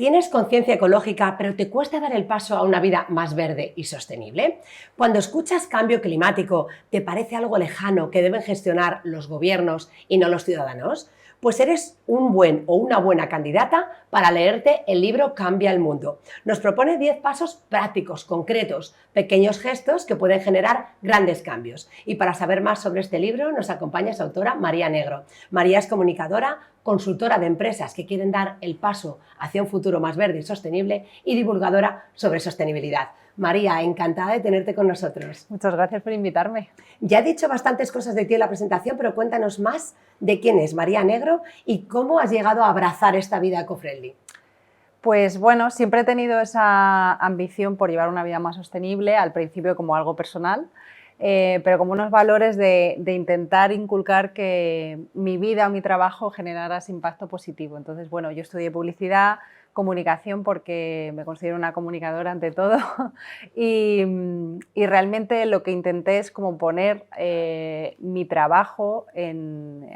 ¿Tienes conciencia ecológica, pero te cuesta dar el paso a una vida más verde y sostenible? Cuando escuchas cambio climático, ¿te parece algo lejano que deben gestionar los gobiernos y no los ciudadanos? Pues eres un buen o una buena candidata para leerte el libro Cambia el Mundo. Nos propone 10 pasos prácticos, concretos, pequeños gestos que pueden generar grandes cambios. Y para saber más sobre este libro nos acompaña su autora María Negro. María es comunicadora, consultora de empresas que quieren dar el paso hacia un futuro más verde y sostenible y divulgadora sobre sostenibilidad. María, encantada de tenerte con nosotros. Muchas gracias por invitarme. Ya he dicho bastantes cosas de ti en la presentación, pero cuéntanos más de quién es María Negro y cómo has llegado a abrazar esta vida eco-friendly. Pues bueno, siempre he tenido esa ambición por llevar una vida más sostenible, al principio como algo personal, pero como unos valores de intentar inculcar que mi vida o mi trabajo generara ese impacto positivo. Entonces, bueno, yo estudié publicidad, comunicación porque me considero una comunicadora ante todo y realmente lo que intenté es como poner mi trabajo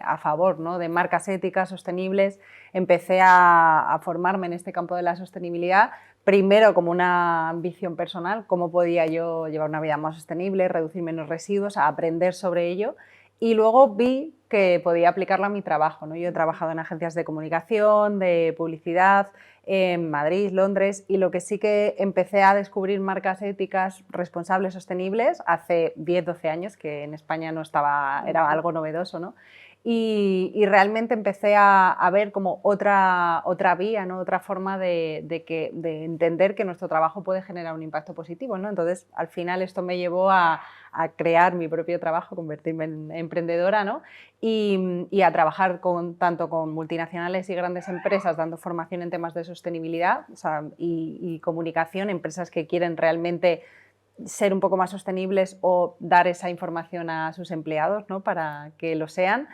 a favor, ¿no?, de marcas éticas, sostenibles. Empecé a formarme en este campo de la sostenibilidad, primero como una ambición personal, cómo podía yo llevar una vida más sostenible, reducir menos residuos, a aprender sobre ello, y luego vi que podía aplicarlo a mi trabajo, ¿no? Yo he trabajado en agencias de comunicación, de publicidad, en Madrid, Londres, y lo que sí que empecé a descubrir marcas éticas, responsables, sostenibles, hace 10, 12 años, que en España no estaba, era algo novedoso, ¿no? Y realmente empecé a ver como otra vía, ¿no?, otra forma de entender que nuestro trabajo puede generar un impacto positivo, ¿no? Entonces, al final esto me llevó a crear mi propio trabajo, convertirme en emprendedora, ¿no?, y a trabajar tanto con multinacionales y grandes empresas dando formación en temas de sostenibilidad, o sea, y comunicación, empresas que quieren realmente ser un poco más sostenibles o dar esa información a sus empleados, ¿no?, para que lo sean,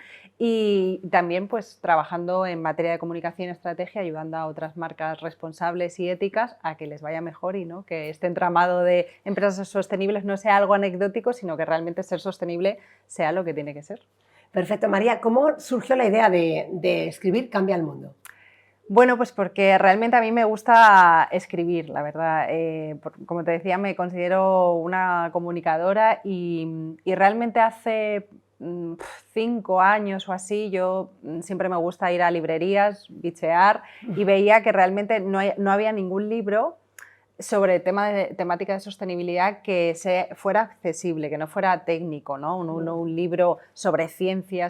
y también pues trabajando en materia de comunicación y estrategia, ayudando a otras marcas responsables y éticas a que les vaya mejor y, ¿no?, que este entramado de empresas sostenibles no sea algo anecdótico, sino que realmente ser sostenible sea lo que tiene que ser. Perfecto, María. ¿Cómo surgió la idea de escribir Cambia el Mundo? Bueno, pues porque realmente a mí me gusta escribir, la verdad. Como te decía, me considero una comunicadora y realmente hace 5 años o así yo siempre me gusta ir a librerías, bichear, y veía que realmente no había ningún libro sobre temática de sostenibilidad que fuera accesible, que no fuera técnico, ¿no? Un libro sobre ciencia,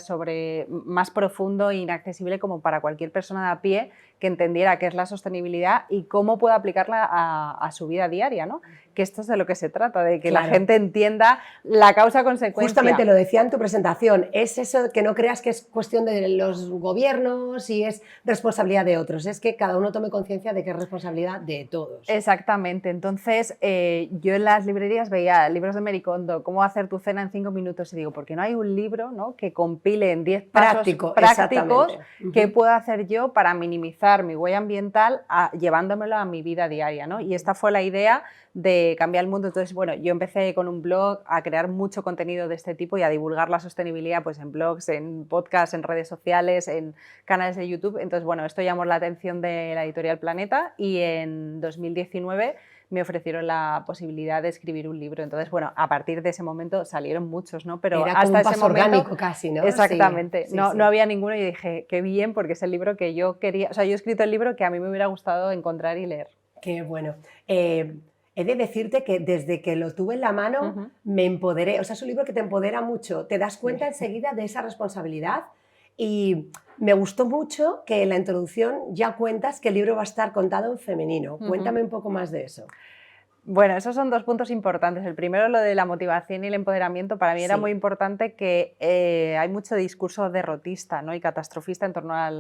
más profundo e inaccesible como para cualquier persona de a pie que entendiera qué es la sostenibilidad y cómo puede aplicarla a su vida diaria, ¿no? Que esto es de lo que se trata, de que Claro. la gente entienda la causa-consecuencia. Justamente lo decía en tu presentación, es eso, que no creas que es cuestión de los gobiernos y es responsabilidad de otros, es que cada uno tome conciencia de que es responsabilidad de todos. Exactamente. Entonces, yo en las librerías veía libros de Marie Kondo, cómo hacer tu cena en 5 minutos, y digo, ¿por qué no hay un libro, ¿no?, que compile en 10 pasos prácticos que pueda hacer yo para minimizar mi huella ambiental llevándomelo a mi vida diaria, ¿no? Y esta fue la idea de Cambiar el Mundo. Entonces, bueno, yo empecé con un blog a crear mucho contenido de este tipo y a divulgar la sostenibilidad pues en blogs, en podcasts, en redes sociales, en canales de YouTube. Entonces, bueno, esto llamó la atención de la editorial Planeta y en 2019 me ofrecieron la posibilidad de escribir un libro. Entonces, bueno, a partir de ese momento salieron muchos, ¿no? Pero era hasta como un paso orgánico casi, ¿no? Exactamente. Sí, no había ninguno y dije, qué bien, porque es el libro que yo quería, o sea, yo he escrito el libro que a mí me hubiera gustado encontrar y leer. Qué bueno. He de decirte que desde que lo tuve en la mano me empoderé, o sea, es un libro que te empodera mucho, te das cuenta enseguida de esa responsabilidad y me gustó mucho que en la introducción ya cuentas que el libro va a estar contado en femenino. Cuéntame un poco más de eso. Bueno, esos son 2 puntos importantes. El primero, lo de la motivación y el empoderamiento. Para mí era muy importante que hay mucho discurso derrotista, ¿no?, y catastrofista en torno a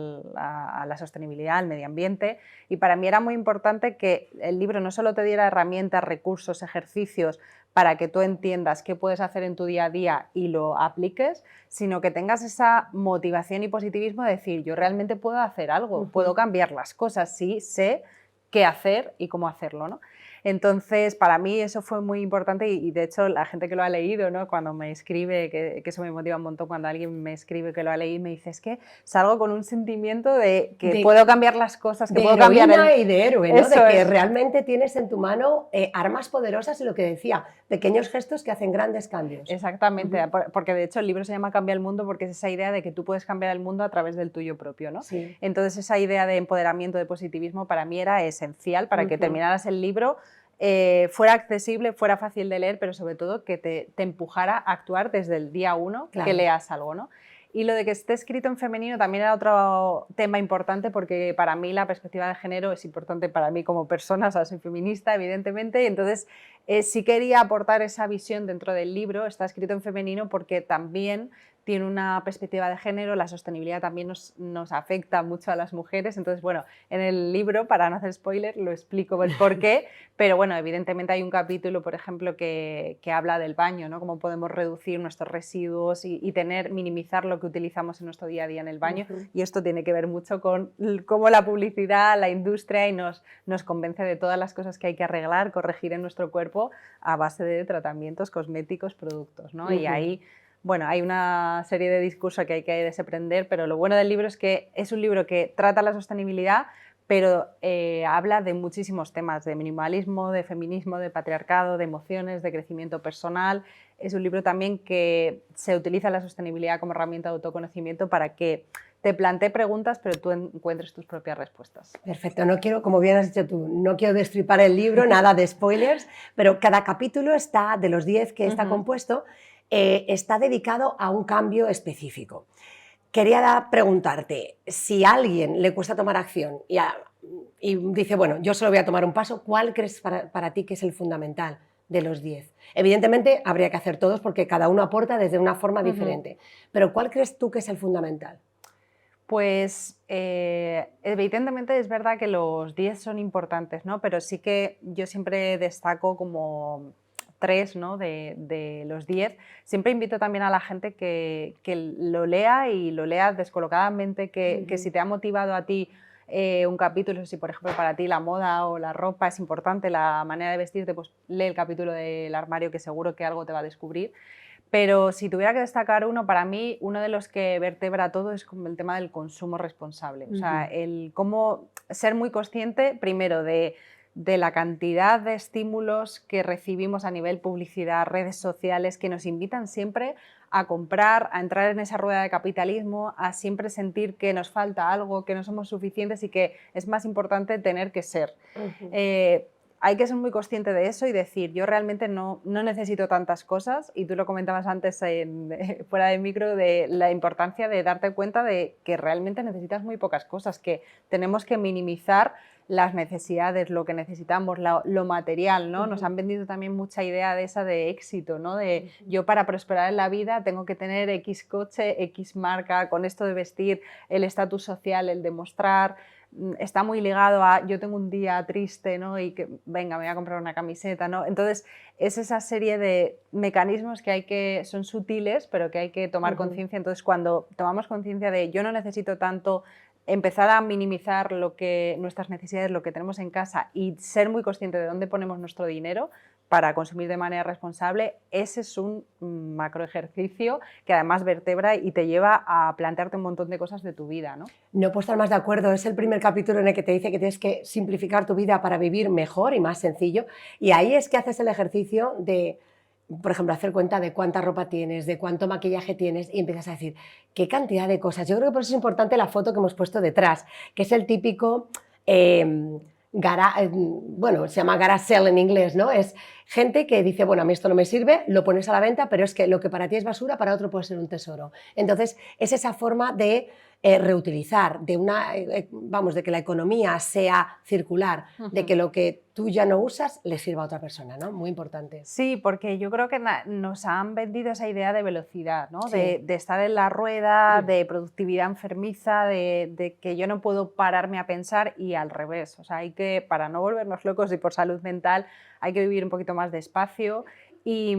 la sostenibilidad, al medio ambiente, y para mí era muy importante que el libro no solo te diera herramientas, recursos, ejercicios para que tú entiendas qué puedes hacer en tu día a día y lo apliques, sino que tengas esa motivación y positivismo de decir, yo realmente puedo hacer algo, puedo cambiar las cosas, sí sé qué hacer y cómo hacerlo, ¿no? Entonces, para mí eso fue muy importante y de hecho la gente que lo ha leído, ¿no? Cuando me escribe, que eso me motiva un montón cuando alguien me escribe que lo ha leído, me dice, es que salgo con un sentimiento de que puedo cambiar las cosas, que puedo cambiar y de héroe, ¿no? Eso de que es. realmente tienes en tu mano armas poderosas y lo que decía, pequeños gestos que hacen grandes cambios. Exactamente, porque de hecho el libro se llama Cambia el mundo porque es esa idea de que tú puedes cambiar el mundo a través del tuyo propio, ¿no? Sí. Entonces esa idea de empoderamiento, de positivismo para mí era esencial para que terminaras el libro, fuera accesible, fuera fácil de leer, pero sobre todo que te empujara a actuar desde el día 1 que leas algo, ¿no? Y lo de que esté escrito en femenino también era otro tema importante porque para mí la perspectiva de género es importante para mí como persona, o sea, soy feminista evidentemente, y entonces sí quería aportar esa visión dentro del libro, está escrito en femenino porque también tiene una perspectiva de género, la sostenibilidad también nos afecta mucho a las mujeres, entonces bueno, en el libro, para no hacer spoiler, lo explico el por qué, pero bueno, evidentemente hay un capítulo, por ejemplo, que habla del baño, ¿no? Cómo podemos reducir nuestros residuos y minimizar lo que utilizamos en nuestro día a día en el baño, y esto tiene que ver mucho con cómo la publicidad, la industria y nos convence de todas las cosas que hay que arreglar, corregir en nuestro cuerpo a base de tratamientos cosméticos, productos, ¿no? Y ahí, bueno, hay una serie de discursos que hay que desaprender, pero lo bueno del libro es que es un libro que trata la sostenibilidad, pero habla de muchísimos temas, de minimalismo, de feminismo, de patriarcado, de emociones, de crecimiento personal. Es un libro también que se utiliza la sostenibilidad como herramienta de autoconocimiento para que te plantee preguntas, pero tú encuentres tus propias respuestas. Perfecto, no quiero, como bien has dicho tú, no quiero destripar el libro, nada de spoilers, pero cada capítulo está, de los 10 que está compuesto, está dedicado a un cambio específico. Quería preguntarte, si a alguien le cuesta tomar acción y dice, bueno, yo solo voy a tomar un paso, ¿cuál crees para ti que es el fundamental de los 10? Evidentemente habría que hacer todos porque cada uno aporta desde una forma diferente, pero ¿cuál crees tú que es el fundamental? Pues evidentemente es verdad que los 10 son importantes, ¿no? Pero sí que yo siempre destaco como 3, ¿no? de los 10. Siempre invito también a la gente que lo lea y lo lea descolocadamente, que si te ha motivado a ti un capítulo, si por ejemplo para ti la moda o la ropa es importante, la manera de vestirte, pues lee el capítulo del armario que seguro que algo te va a descubrir. Pero si tuviera que destacar uno, para mí, uno de los que vertebra todo es como el tema del consumo responsable. O sea, el cómo ser muy consciente, primero, de la cantidad de estímulos que recibimos a nivel publicidad, redes sociales, que nos invitan siempre a comprar, a entrar en esa rueda de capitalismo, a siempre sentir que nos falta algo, que no somos suficientes y que es más importante tener que ser. Hay que ser muy consciente de eso y decir, yo realmente no necesito tantas cosas, y tú lo comentabas antes fuera de micro, de la importancia de darte cuenta de que realmente necesitas muy pocas cosas, que tenemos que minimizar las necesidades, lo que necesitamos, lo material, ¿no? Nos han vendido también mucha idea de esa de éxito, ¿no? De yo para prosperar en la vida tengo que tener X coche, X marca, con esto de vestir, el estatus social, el demostrar. Está muy ligado a yo tengo un día triste, ¿no? Y que venga, me voy a comprar una camiseta, ¿no? Entonces es esa serie de mecanismos que son sutiles, pero que hay que tomar conciencia. Entonces cuando tomamos conciencia de yo no necesito tanto, empezar a minimizar nuestras necesidades, lo que tenemos en casa, y ser muy consciente de dónde ponemos nuestro dinero para consumir de manera responsable, ese es un macro ejercicio que además vertebra y te lleva a plantearte un montón de cosas de tu vida, ¿no? No puedo estar más de acuerdo, es el primer capítulo en el que te dice que tienes que simplificar tu vida para vivir mejor y más sencillo, y ahí es que haces el ejercicio de, por ejemplo, hacer cuenta de cuánta ropa tienes, de cuánto maquillaje tienes, y empiezas a decir, qué cantidad de cosas. Yo creo que por eso es importante la foto que hemos puesto detrás, que es el típico... bueno, se llama garage sale en inglés, ¿no? Es gente que dice, bueno, a mí esto no me sirve, lo pones a la venta, pero es que lo que para ti es basura, para otro puede ser un tesoro. Entonces, es esa forma de reutilizar, de que la economía sea circular, de que lo que tú ya no usas le sirva a otra persona, ¿no? Muy importante. Sí, porque yo creo que nos han vendido esa idea de velocidad, ¿no? Sí. De estar en la rueda, de productividad enfermiza, de que yo no puedo pararme a pensar, y al revés. O sea, para no volvernos locos y por salud mental, hay que vivir un poquito más despacio. Y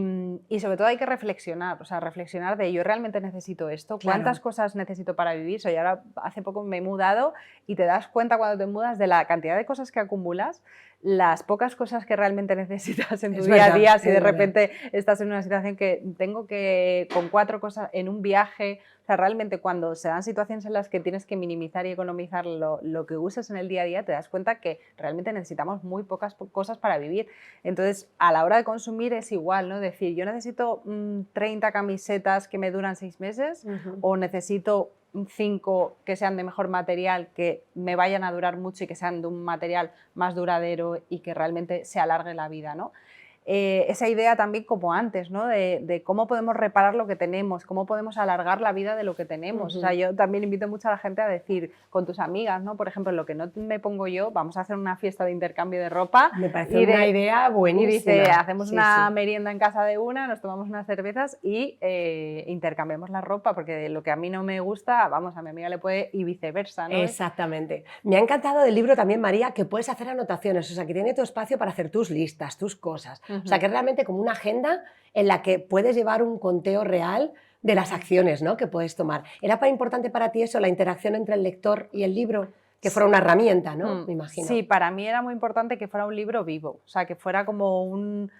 sobre todo hay que reflexionar, o sea, reflexionar de yo realmente necesito esto, cuántas cosas necesito para vivir. Yo ahora hace poco me he mudado y te das cuenta cuando te mudas de la cantidad de cosas que acumulas. las pocas cosas que realmente necesitas en tu Es día a verdad, día, si es de verdad. repente estás en una situación que tengo que, con 4 cosas en un viaje, o sea, realmente cuando se dan situaciones en las que tienes que minimizar y economizar lo que usas en el día a día, te das cuenta que realmente necesitamos muy pocas cosas para vivir. Entonces, a la hora de consumir es igual, ¿no? Decir, yo necesito 30 camisetas que me duran 6 meses Ujú. o necesito 5 que sean de mejor material, que me vayan a durar mucho y que sean de un material más duradero y que realmente se alargue la vida, ¿no? Esa idea también como antes, ¿no? De cómo podemos reparar lo que tenemos, cómo podemos alargar la vida de lo que tenemos. O sea, Ujú. yo también invito mucho a la gente a decir con tus amigas, ¿no? Por ejemplo, lo que no me pongo yo, vamos a hacer una fiesta de intercambio de ropa Me parece y, una idea y dice, buenísima. hacemos Sí, una sí. merienda en casa de una, nos tomamos unas cervezas y intercambiamos la ropa, porque lo que a mí no me gusta, vamos, a mi amiga le puede y viceversa, ¿no? Exactamente. Me ha encantado del libro también, María, que puedes hacer anotaciones, o sea, que tiene tu espacio para hacer tus listas, tus cosas. O sea, que es realmente como una agenda en la que puedes llevar un conteo real de las acciones, ¿no?, que puedes tomar. ¿Era importante para ti eso, la interacción entre el lector y el libro? Que fuera una herramienta, ¿no? Me imagino. Sí, para mí era muy importante que fuera un libro vivo, o sea, que fuera como un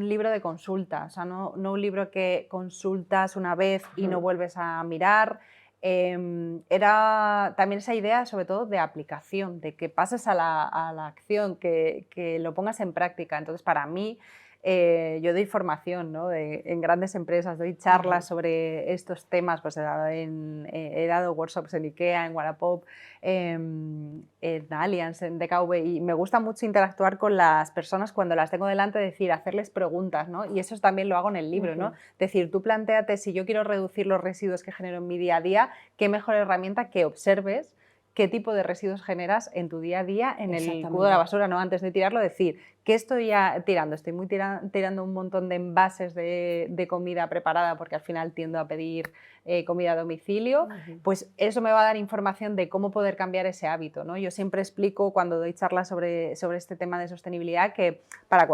libro de consulta, o sea, no un libro que consultas una vez y no vuelves a mirar. Era también esa idea, sobre todo, de aplicación, de que pases a la acción, que lo pongas en práctica. Entonces, para mí, yo doy formación, ¿no?, en grandes empresas, doy charlas sobre estos temas, pues he dado workshops en IKEA, en Wallapop, en Allianz, en DKV, y me gusta mucho interactuar con las personas cuando las tengo delante, decir, hacerles preguntas, ¿no? Y eso también lo hago en el libro, ¿no? Decir, tú plantéate, si yo quiero reducir los residuos que genero en mi día a día, qué mejor herramienta que observes qué tipo de residuos generas en tu día a día en el cubo de la Exactamente. basura, ¿no? Antes de tirarlo, decir, ¿qué estoy tirando? Estoy tirando un montón de envases de comida preparada, porque al final tiendo a pedir comida a domicilio, pues eso me va a dar información de cómo poder cambiar ese hábito, ¿no? Yo siempre explico cuando doy charlas sobre este tema de sostenibilidad que para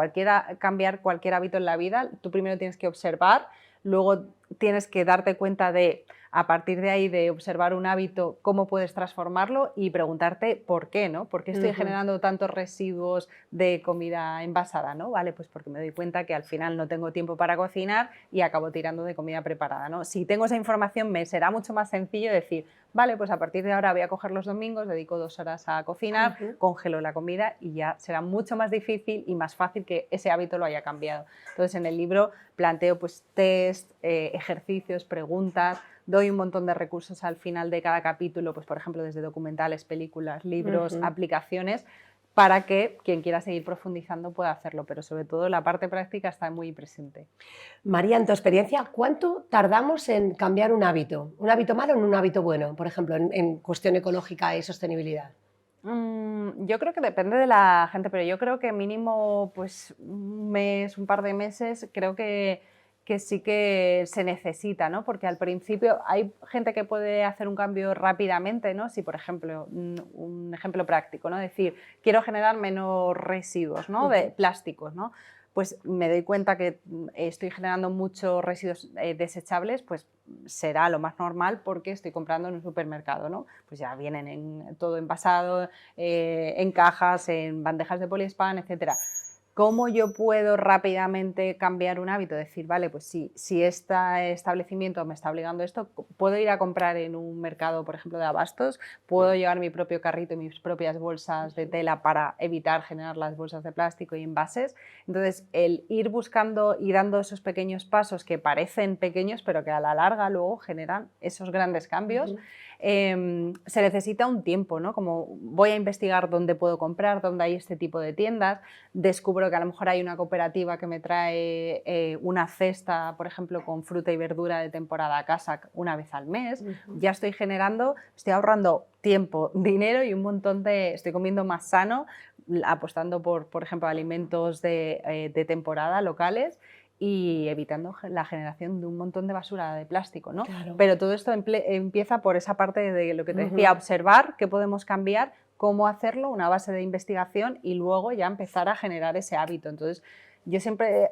cambiar cualquier hábito en la vida, tú primero tienes que observar, luego tienes que darte cuenta de, a partir de ahí, de observar un hábito, cómo puedes transformarlo y preguntarte por qué, ¿no? ¿Por qué estoy generando tantos residuos de comida envasada, ¿no? Vale, pues porque me doy cuenta que al final no tengo tiempo para cocinar y acabo tirando de comida preparada, ¿no? Si tengo esa información, me será mucho más sencillo decir, vale, pues a partir de ahora voy a coger los domingos, dedico 2 horas a cocinar, congelo la comida y ya será mucho más difícil y más fácil que ese hábito lo haya cambiado. Entonces, en el libro planteo pues test, ejercicios, preguntas, doy un montón de recursos al final de cada capítulo, pues por ejemplo desde documentales, películas, libros, aplicaciones, para que quien quiera seguir profundizando pueda hacerlo, pero sobre todo la parte práctica está muy presente. María, en tu experiencia, ¿cuánto tardamos en cambiar un hábito? ¿Un hábito malo o un hábito bueno? Por ejemplo, en cuestión ecológica y sostenibilidad. Yo creo que depende de la gente, pero yo creo que mínimo pues un mes, un par de meses, creo que sí que se necesita, ¿no? Porque al principio hay gente que puede hacer un cambio rápidamente, ¿no? Si, por ejemplo, un ejemplo práctico, ¿no? Decir, quiero generar menos residuos, ¿no?, de plásticos, ¿no? Pues me doy cuenta que estoy generando muchos residuos desechables, pues será lo más normal porque estoy comprando en un supermercado, ¿no? Pues ya vienen todo envasado, en cajas, en bandejas de poliespan, etcétera. ¿Cómo yo puedo rápidamente cambiar un hábito? Decir, vale, pues si este establecimiento me está obligando a esto, puedo ir a comprar en un mercado, por ejemplo, de abastos, puedo llevar mi propio carrito y mis propias bolsas de tela para evitar generar las bolsas de plástico y envases. Entonces, el ir buscando y dando esos pequeños pasos que parecen pequeños, pero que a la larga luego generan esos grandes cambios, se necesita un tiempo, ¿no? Como voy a investigar dónde puedo comprar, dónde hay este tipo de tiendas, descubro que a lo mejor hay una cooperativa que me trae una cesta, por ejemplo, con fruta y verdura de temporada a casa una vez al mes, ya estoy estoy ahorrando tiempo, dinero y un montón estoy comiendo más sano, apostando por ejemplo, alimentos de temporada locales y evitando la generación de un montón de basura de plástico, ¿no? Claro. Pero todo esto empieza por esa parte de lo que te decía, observar qué podemos cambiar, cómo hacerlo, una base de investigación y luego ya empezar a generar ese hábito. Entonces, yo siempre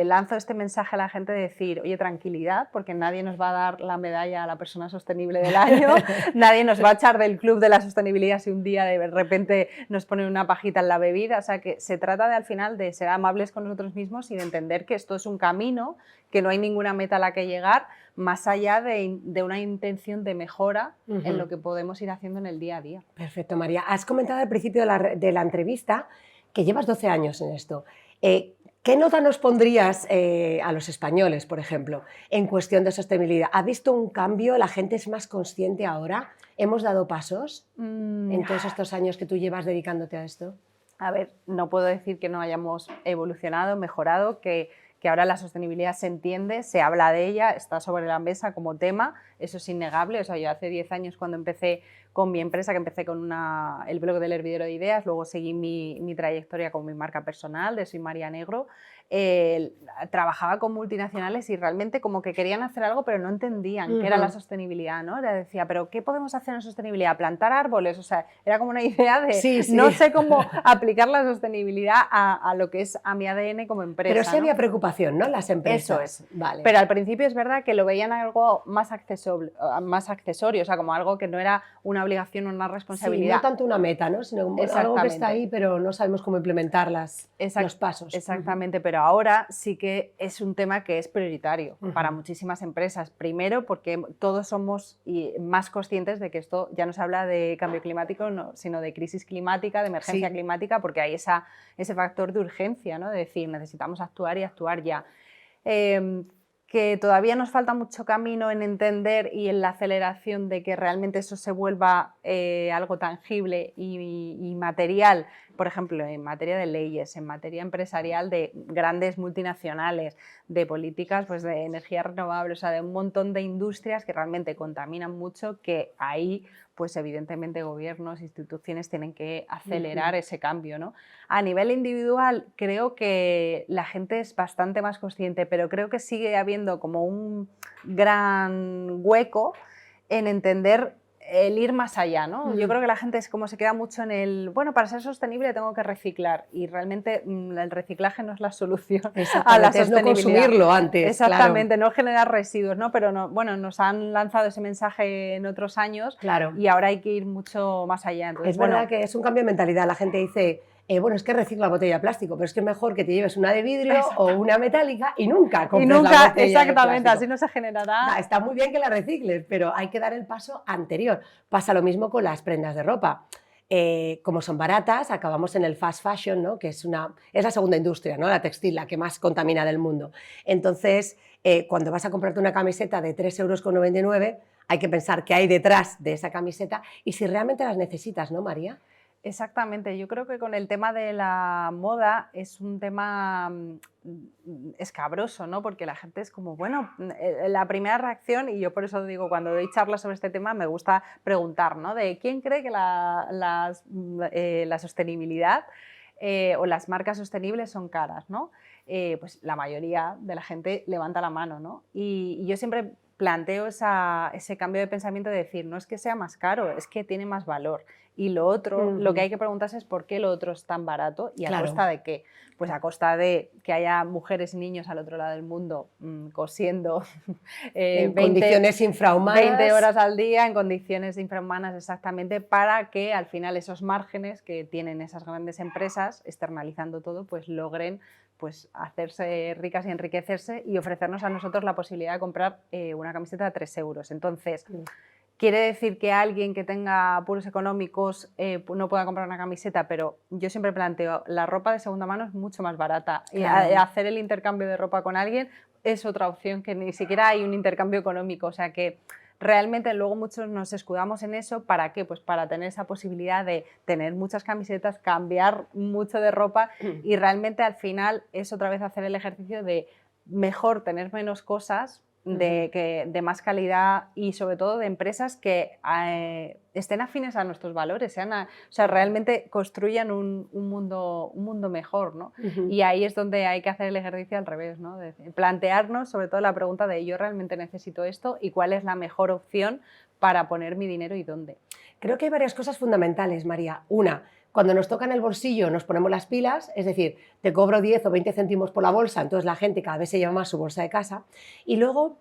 lanzo este mensaje a la gente de decir, oye, tranquilidad, porque nadie nos va a dar la medalla a la persona sostenible del año, nadie nos va a echar del club de la sostenibilidad si un día de repente nos ponen una pajita en la bebida. O sea, que se trata de, al final, de ser amables con nosotros mismos y de entender que esto es un camino, que no hay ninguna meta a la que llegar, más allá de una intención de mejora en lo que podemos ir haciendo en el día a día. Perfecto, María. Has comentado al principio de la entrevista que llevas 12 años en esto. ¿Qué nota nos pondrías a los españoles, por ejemplo, en cuestión de sostenibilidad? ¿Has visto un cambio? ¿La gente es más consciente ahora? ¿Hemos dado pasos en todos estos años que tú llevas dedicándote a esto? A ver, no puedo decir que no hayamos evolucionado, mejorado, que ahora la sostenibilidad se entiende, se habla de ella, está sobre la mesa como tema, eso es innegable. O sea, yo hace 10 años cuando empecé con mi empresa, que empecé con el blog del Hervidero de Ideas, luego seguí mi trayectoria con mi marca personal de Soy María Negro, trabajaba con multinacionales y realmente como que querían hacer algo pero no entendían qué era la sostenibilidad, ¿no? Le decía, ¿pero qué podemos hacer en sostenibilidad? ¿Plantar árboles? O sea, era como una idea de no sé cómo aplicar la sostenibilidad a lo que es a mi ADN como empresa. Pero sí había preocupación, ¿no? Las empresas. Eso es. Vale. Pero al principio es verdad que lo veían algo más accesorio, o sea, como algo que no era una obligación o una responsabilidad. Sí, no tanto una meta, ¿no? Sino algo que está ahí, pero no sabemos cómo implementar los pasos. Exactamente, pero ahora sí que es un tema que es prioritario para muchísimas empresas. Primero, porque todos somos más conscientes de que esto ya no se habla de cambio climático, sino de crisis climática, de emergencia climática, porque hay ese factor de urgencia, ¿no? De decir, necesitamos actuar y actuar ya. Que todavía nos falta mucho camino en entender y en la aceleración de que realmente eso se vuelva algo tangible y material, por ejemplo, en materia de leyes, en materia empresarial de grandes multinacionales, de políticas pues, de energía renovable, o sea, de un montón de industrias que realmente contaminan mucho, que ahí pues evidentemente gobiernos, instituciones tienen que acelerar ese cambio, ¿no? A nivel individual creo que la gente es bastante más consciente, pero creo que sigue habiendo como un gran hueco en entender el ir más allá, ¿no? Yo creo que la gente es como se queda mucho en el, bueno, para ser sostenible tengo que reciclar, y realmente el reciclaje no es la solución a la sostenibilidad. Es no consumirlo antes. Exactamente, no generar residuos, ¿no? Pero no, bueno, nos han lanzado ese mensaje en otros años y ahora hay que ir mucho más allá. Entonces, es verdad que es un cambio de mentalidad. La gente dice, bueno, es que recicla la botella de plástico, pero es que es mejor que te lleves una de vidrio o una metálica y nunca compres la botella de plástico. Así no se generará. Está muy bien que la recicles, pero hay que dar el paso anterior. Pasa lo mismo con las prendas de ropa. Como son baratas, acabamos en el fast fashion, ¿no? Que es la segunda industria, ¿no? La textil, la que más contamina del mundo. Entonces, cuando vas a comprarte una camiseta de 3,99 €, hay que pensar qué hay detrás de esa camiseta y si realmente las necesitas, ¿no, María? Exactamente, yo creo que con el tema de la moda es un tema escabroso, ¿no? Porque la gente es como, bueno, la primera reacción, y yo por eso digo, cuando doy charlas sobre este tema me gusta preguntar, ¿no? De quién cree que la sostenibilidad o las marcas sostenibles son caras, ¿no? Pues la mayoría de la gente levanta la mano, ¿no? Y yo siempre planteo ese cambio de pensamiento de decir, no es que sea más caro, es que tiene más valor. Y lo otro, lo que hay que preguntarse es por qué lo otro es tan barato y a costa de qué. Pues a costa de que haya mujeres y niños al otro lado del mundo cosiendo en condiciones infrahumanas. 20 horas al día, en condiciones infrahumanas, exactamente, para que al final esos márgenes que tienen esas grandes empresas, externalizando todo, pues logren pues, hacerse ricas y enriquecerse y ofrecernos a nosotros la posibilidad de comprar una camiseta de 3 €. Entonces, ¿quiere decir que alguien que tenga apuros económicos no pueda comprar una camiseta? Pero yo siempre planteo, la ropa de segunda mano es mucho más barata. Y hacer el intercambio de ropa con alguien es otra opción, que ni siquiera hay un intercambio económico. O sea que realmente luego muchos nos escudamos en eso. ¿Para qué? Pues para tener esa posibilidad de tener muchas camisetas, cambiar mucho de ropa y realmente al final es otra vez hacer el ejercicio de mejor tener menos cosas, de más calidad y sobre todo de empresas que estén afines a nuestros valores, o sea, realmente construyan un mundo mejor, ¿no? Y ahí es donde hay que hacer el ejercicio al revés, ¿no? De plantearnos sobre todo la pregunta de ¿yo realmente necesito esto? Y ¿cuál es la mejor opción para poner mi dinero y dónde? Creo que hay varias cosas fundamentales, María. Una, Cuando nos toca en el bolsillo nos ponemos las pilas, es decir, te cobro 10 o 20 céntimos por la bolsa, entonces la gente cada vez se lleva más su bolsa de casa. Y luego,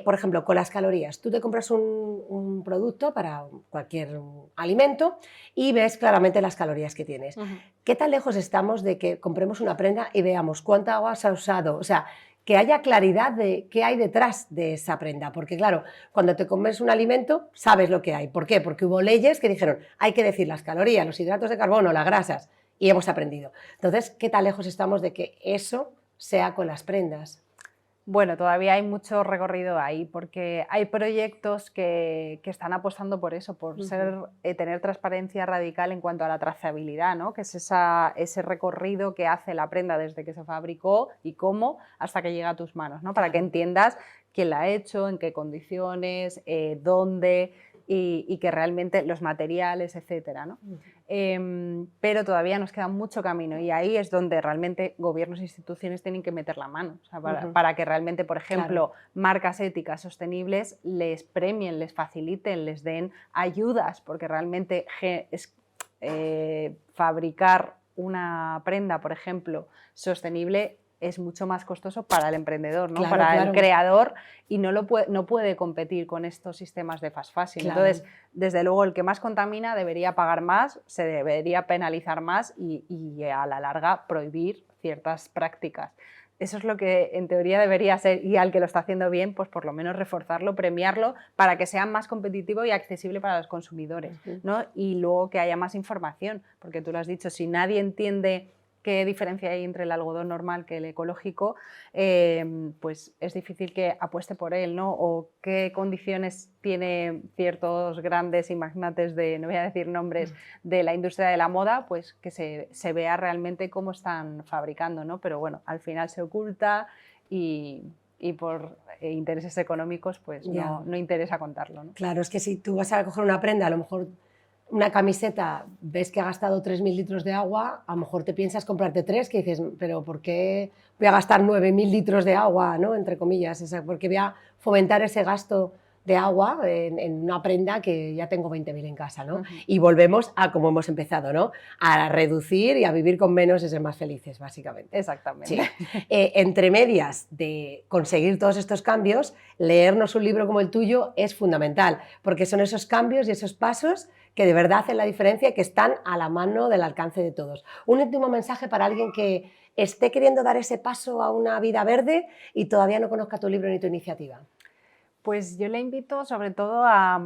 por ejemplo, con las calorías, tú te compras un producto para cualquier alimento y ves claramente las calorías que tienes. ¿Qué tan lejos estamos de que compremos una prenda y veamos cuánta agua se ha usado? O sea, que haya claridad de qué hay detrás de esa prenda, porque claro, cuando te comes un alimento sabes lo que hay. ¿Por qué? Porque hubo leyes que dijeron hay que decir las calorías, los hidratos de carbono, las grasas, y hemos aprendido. Entonces, ¿qué tan lejos estamos de que eso sea con las prendas? Bueno, todavía hay mucho recorrido ahí porque hay proyectos que están apostando por eso, por tener transparencia radical en cuanto a la trazabilidad, ¿no? Que es ese recorrido que hace la prenda desde que se fabricó y cómo hasta que llega a tus manos, ¿no? Para que entiendas quién la ha hecho, en qué condiciones, dónde y que realmente los materiales, etcétera, ¿no? Pero todavía nos queda mucho camino y ahí es donde realmente gobiernos e instituciones tienen que meter la mano, o sea, para que realmente, por ejemplo, marcas éticas sostenibles les premien, les faciliten, les den ayudas, porque realmente fabricar una prenda, por ejemplo, sostenible es mucho más costoso para el emprendedor, ¿no? Para el creador, y no puede competir con estos sistemas de fast fashion. Entonces, desde luego, el que más contamina debería pagar más, se debería penalizar más y a la larga prohibir ciertas prácticas. Eso es lo que en teoría debería ser, y al que lo está haciendo bien, pues por lo menos reforzarlo, premiarlo, para que sea más competitivo y accesible para los consumidores, ¿no? Y luego que haya más información, porque tú lo has dicho, si nadie entiende qué diferencia hay entre el algodón normal que el ecológico, pues es difícil que apueste por él, ¿no? O qué condiciones tiene ciertos grandes y magnates de, no voy a decir nombres, de la industria de la moda, pues que se vea realmente cómo están fabricando, ¿no? Pero bueno, al final se oculta y por intereses económicos pues no interesa contarlo, ¿no? Claro, es que si tú vas a coger una prenda, a lo mejor una camiseta, ves que ha gastado 3.000 litros de agua, a lo mejor te piensas comprarte 3, que dices, pero ¿por qué voy a gastar 9.000 litros de agua, ¿no? Entre comillas? O sea, porque voy a fomentar ese gasto de agua en una prenda que ya tengo 20.000 en casa, ¿no? Y volvemos a como hemos empezado, ¿no? A reducir y a vivir con menos y ser más felices, básicamente. Exactamente. Sí. Entre medias de conseguir todos estos cambios, leernos un libro como el tuyo es fundamental, porque son esos cambios y esos pasos que de verdad hacen la diferencia y que están a la mano del alcance de todos. Un último mensaje para alguien que esté queriendo dar ese paso a una vida verde y todavía no conozca tu libro ni tu iniciativa. Pues yo le invito sobre todo a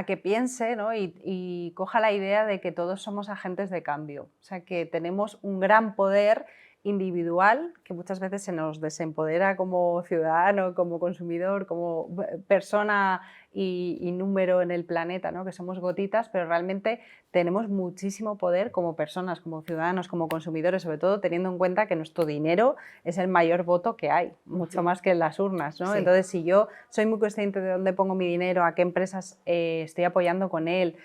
que piense, ¿no? y coja la idea de que todos somos agentes de cambio, o sea que tenemos un gran poder individual que muchas veces se nos desempodera como ciudadano, como consumidor, como persona y número en el planeta, ¿no? Que somos gotitas, pero realmente tenemos muchísimo poder como personas, como ciudadanos, como consumidores, sobre todo teniendo en cuenta que nuestro dinero es el mayor voto que hay, mucho más que en las urnas, ¿no? Entonces, si yo soy muy consciente de dónde pongo mi dinero, a qué empresas estoy apoyando con él,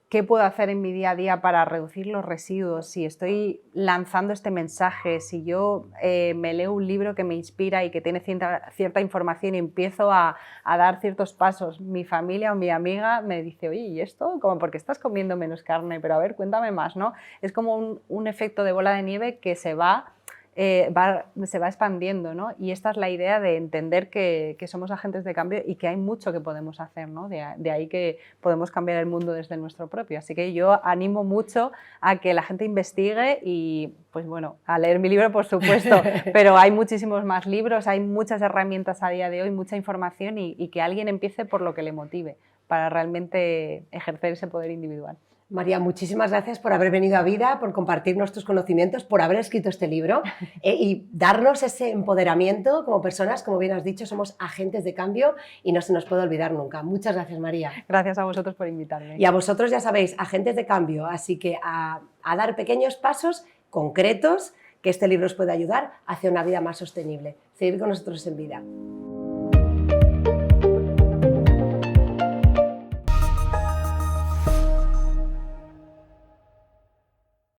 qué puedo hacer en mi día a día para reducir los residuos, si estoy lanzando este mensaje, si yo me leo un libro que me inspira y que tiene cierta información y empiezo a dar ciertos pasos, mi familia o mi amiga me dice, oye, ¿y esto? Como, ¿por qué estás comiendo menos carne? Pero a ver, cuéntame más, ¿no? Es como un efecto de bola de nieve que se va expandiendo, ¿no? Y esta es la idea de entender que somos agentes de cambio y que hay mucho que podemos hacer, ¿no? De ahí que podemos cambiar el mundo desde nuestro propio. Así que yo animo mucho a que la gente investigue y, pues bueno, a leer mi libro, por supuesto, pero hay muchísimos más libros, hay muchas herramientas a día de hoy, mucha información y que alguien empiece por lo que le motive para realmente ejercer ese poder individual. María, muchísimas gracias por haber venido a Vida, por compartirnos tus conocimientos, por haber escrito este libro y darnos ese empoderamiento como personas, como bien has dicho, somos agentes de cambio y no se nos puede olvidar nunca. Muchas gracias, María. Gracias a vosotros por invitarme. Y a vosotros, ya sabéis, agentes de cambio, así que a dar pequeños pasos concretos que este libro os puede ayudar hacia una vida más sostenible. Seguid con nosotros en Vida.